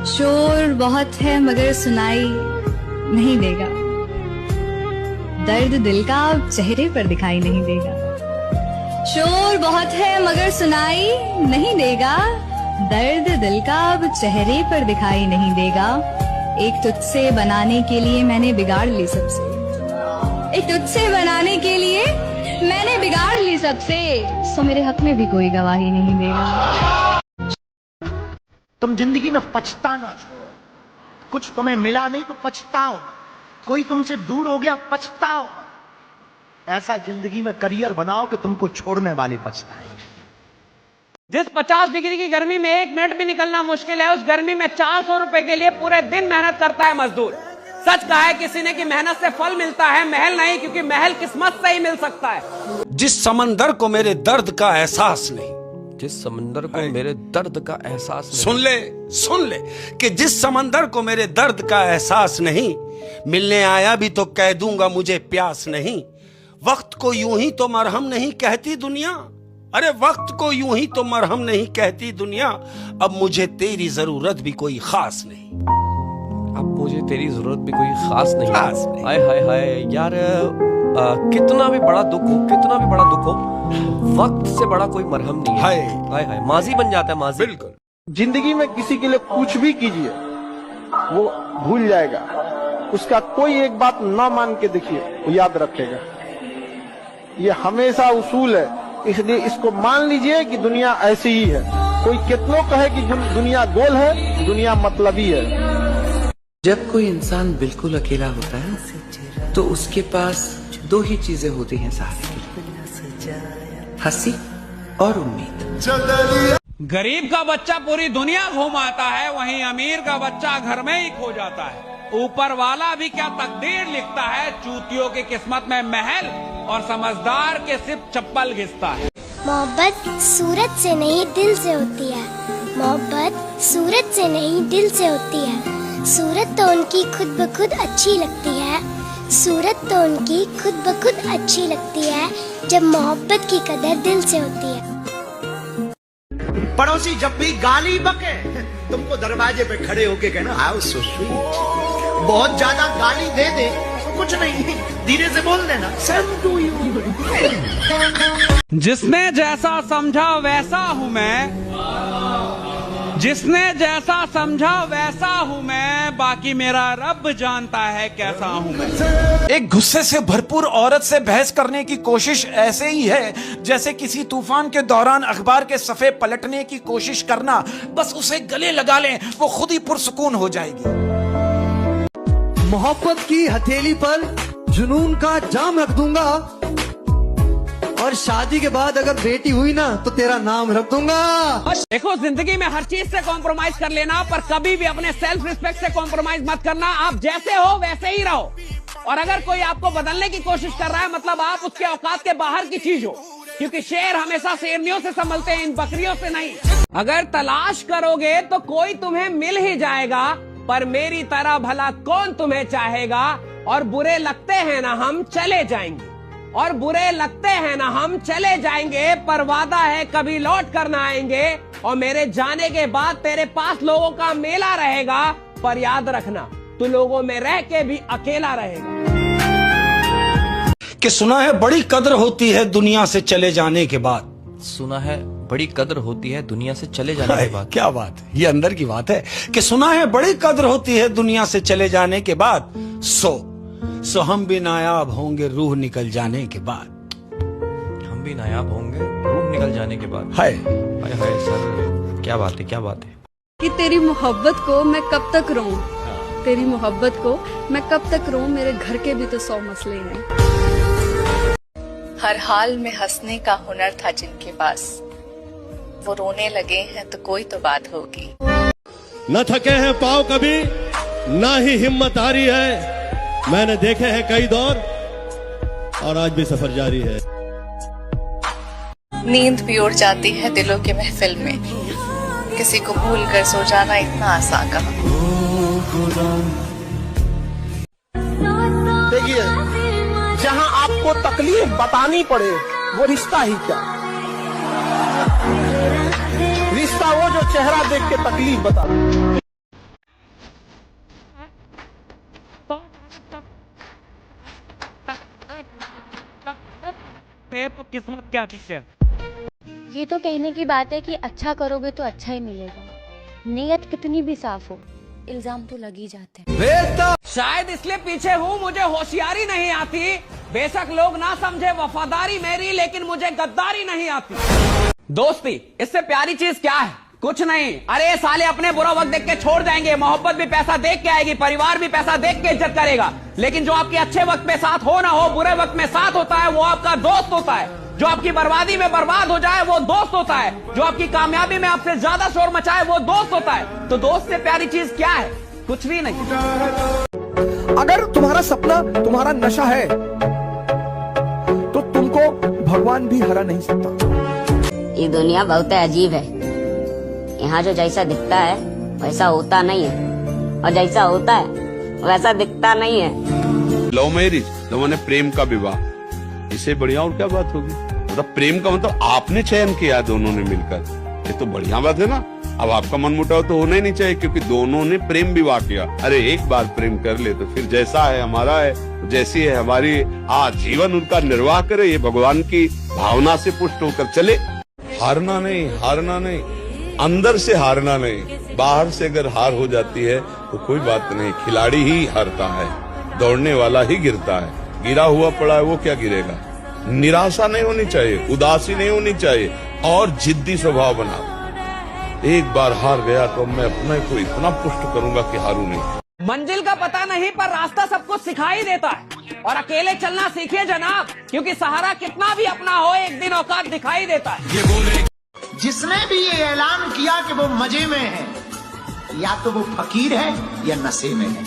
शोर बहुत है मगर सुनाई नहीं देगा, दर्द दिल का अब चेहरे पर दिखाई नहीं देगा। शोर बहुत है मगर सुनाई नहीं देगा, दर्द दिल का अब चेहरे पर दिखाई नहीं देगा। एक तुझसे बनाने के लिए मैंने बिगाड़ ली सबसे, एक तुझसे बनाने के लिए मैंने बिगाड़ ली सबसे, सो मेरे हक में भी कोई गवाही नहीं देगा। तुम जिंदगी में पछताना छोड़ो, कुछ तुम्हें मिला नहीं तो पछताओ, कोई तुमसे दूर हो गया पछताओ। ऐसा जिंदगी में करियर बनाओ कि तुमको छोड़ने वाले पछताए। जिस 50 डिग्री की गर्मी में 1 मिनट भी निकलना मुश्किल है, उस गर्मी में 400 रुपए के लिए पूरे दिन मेहनत करता है मजदूर। सच कहा है किसी ने कि मेहनत से फल मिलता है, महल नहीं, क्योंकि महल किस्मत से ही मिल सकता है। जिस समंदर को मेरे दर्द का एहसास नहीं, जिस समंदर को मेरे दर्द का एहसास नहीं। सुन ले कि जिस समंदर को मेरे दर्द का एहसास नहीं, मिलने आया भी तो कह दूंगा मुझे प्यास नहीं। वक्त को यूं ही तो मरहम नहीं कहती दुनिया, अरे वक्त को यूं ही तो मरहम नहीं कहती दुनिया। अब मुझे तेरी जरूरत भी कोई खास नहीं, अब मुझे तेरी जरूरत भी कोई खास नहीं। हाय हाय हाय यार, कितना भी बड़ा दुख हो, कितना भी बड़ा दुख हो, वक्त से बड़ा कोई मरहम नहीं है। हाय हाय हाय, माजी बन जाता है माजी। बिल्कुल। जिंदगी में किसी के लिए कुछ भी कीजिए, वो भूल जाएगा। उसका कोई एक बात ना मान के देखिए, वो याद रखेगा। ये हमेशा उसूल है, इसलिए इसको मान लीजिए कि दुनिया ऐसी ही है। कोई कितनों कहे कि दुनिया गोल है, दुनिया मतलबी है। जब कोई इंसान बिल्कुल अकेला होता है तो उसके पास 2 ही चीजें होती हैं सहारे के लिए, हंसी और उम्मीद। गरीब का बच्चा पूरी दुनिया घुमाता है, वहीं अमीर का बच्चा घर में ही खो जाता है। ऊपर वाला भी क्या तकदीर लिखता है, चूतियों की किस्मत में महल और समझदार के सिर्फ चप्पल घिसता है। मोहब्बत सूरत से नहीं दिल से होती है, मोहब्बत सूरत से नहीं दिल से होती है। सूरत तो उनकी खुद ब खुद अच्छी लगती है, सूरत तो उनकी खुद ब खुद अच्छी लगती है, जब मोहब्बत की कदर दिल से होती है। पड़ोसी जब भी गाली बके, तुमको दरवाजे पे खड़े होके कहना हाउ सो स्वीट। बहुत ज्यादा गाली दे दे तो कुछ नहीं, धीरे से बोल देना सेम टू यू। जिसने जैसा समझा वैसा हूँ मैं, जिसने जैसा समझा वैसा हूँ मैं, बाकी मेरा रब जानता है कैसा हूँ मैं। एक गुस्से से भरपूर औरत से बहस करने की कोशिश ऐसे ही है जैसे किसी तूफान के दौरान अखबार के सफ़े पलटने की कोशिश करना। बस उसे गले लगा लें, वो खुद ही पुरसुकून हो जाएगी। मोहब्बत की हथेली पर जुनून का जाम रख दूंगा, और शादी के बाद अगर बेटी हुई ना तो तेरा नाम रख दूंगा। देखो, जिंदगी में हर चीज से कॉम्प्रोमाइज कर लेना, पर कभी भी अपने सेल्फ रिस्पेक्ट से कॉम्प्रोमाइज मत करना। आप जैसे हो वैसे ही रहो, और अगर कोई आपको बदलने की कोशिश कर रहा है, मतलब आप उसके औकात के बाहर की चीज हो, क्योंकि शेर हमेशा शेरनियों से संभलते हैं, इन बकरियों से नहीं। अगर तलाश करोगे तो कोई तुम्हें मिल ही जाएगा, पर मेरी तरह भला कौन तुम्हें चाहेगा। और बुरे लगते हैं ना हम चले जाएंगे, और बुरे लगते हैं ना हम चले जाएंगे, पर वादा है कभी लौट कर ना आएंगे। और मेरे जाने के बाद तेरे पास लोगों का मेला रहेगा, पर याद रखना तू लोगों में रह के भी अकेला रहेगा। कि सुना है बड़ी कदर होती है दुनिया से चले जाने के बाद। सुना है बड़ी कदर होती है दुनिया से चले जाने के बाद। क्या बात है, ये अंदर की बात है कि सुना है बड़ी कदर होती है दुनिया से चले जाने के बाद। सो हम भी नायाब होंगे रूह निकल जाने के बाद। हम भी नायाब होंगे रूह निकल जाने के बाद। हाय हाय हाय सर, क्या बात है, क्या बात है। कि तेरी मोहब्बत को मैं कब तक रहूं, तेरी मोहब्बत को मैं कब तक रहूं, मेरे घर के भी तो 100 मसले हैं। हर हाल में हंसने का हुनर था जिनके पास, वो रोने लगे हैं तो कोई तो बात होगी। न थके हैं पाँव कभी, ना ही हिम्मत हारी है। मैंने देखे हैं कई दौर, और आज भी सफर जारी है। नींद भी उड़ जाती है दिलों के महफिल में, किसी को भूल कर सो जाना इतना आसान कहा। देखिए, जहां आपको तकलीफ बतानी पड़े वो रिश्ता ही क्या। रिश्ता वो जो चेहरा देख के तकलीफ बता। किस्मत क्या है। ये तो कहने की बात है कि अच्छा करोगे तो अच्छा ही मिलेगा, नीयत कितनी भी साफ हो, इल्जाम तो लग ही जाते हैं। शायद इसलिए पीछे हूँ, मुझे होशियारी नहीं आती। बेशक लोग ना समझे वफादारी मेरी, लेकिन मुझे गद्दारी नहीं आती। दोस्ती इससे प्यारी चीज क्या है? कुछ नहीं। अरे साले अपने बुरा वक्त देख के छोड़ जाएंगे, मोहब्बत भी पैसा देख के आएगी, परिवार भी पैसा देख के इज्जत करेगा, लेकिन जो आपके अच्छे वक्त में साथ हो ना हो, बुरे वक्त में साथ होता है, वो आपका दोस्त होता है। जो आपकी बर्बादी में बर्बाद हो जाए वो दोस्त होता है। जो आपकी कामयाबी में आपसे ज्यादा शोर मचाए वो दोस्त होता है। तो दोस्त से प्यारी चीज क्या है? कुछ भी नहीं। अगर तुम्हारा सपना तुम्हारा नशा है तो तुमको भगवान भी हरा नहीं सकता। ये दुनिया बहुत अजीब है। यहाँ जो जैसा दिखता है वैसा होता नहीं है, और जैसा होता है वैसा दिखता नहीं है। लव मैरिज तो मैंने प्रेम का विवाह, इससे बढ़िया और क्या बात होगी। मतलब प्रेम का मतलब आपने चयन किया दोनों ने मिलकर, ये तो बढ़िया बात है ना। अब आपका मन मुटाव तो होना ही नहीं चाहिए, क्योंकि दोनों ने प्रेम विवाह किया। अरे एक बार प्रेम कर ले तो फिर जैसा है हमारा है, जैसी है हमारी आजीवन उनका निर्वाह करे, ये भगवान की भावना से पुष्ट होकर चले। हारना नहीं, हारना नहीं, अंदर से हारना नहीं, बाहर से अगर हार हो जाती है तो कोई बात नहीं, खिलाड़ी ही हारता है, दौड़ने वाला ही गिरता है। गिरा हुआ पड़ा है वो क्या गिरेगा। निराशा नहीं होनी चाहिए, उदासी नहीं होनी चाहिए, और जिद्दी स्वभाव बना। एक बार हार गया तो मैं अपने को इतना पुष्ट करूंगा कि हारू नहीं। मंजिल का पता नहीं पर रास्ता सबको सिखाई देता है, और अकेले चलना सीखिए जनाब, क्योंकि सहारा कितना भी अपना हो एक दिन औकात दिखाई देता है। जिसने भी ये ऐलान किया कि वो मजे में है, या तो वो फकीर है या नशे में है।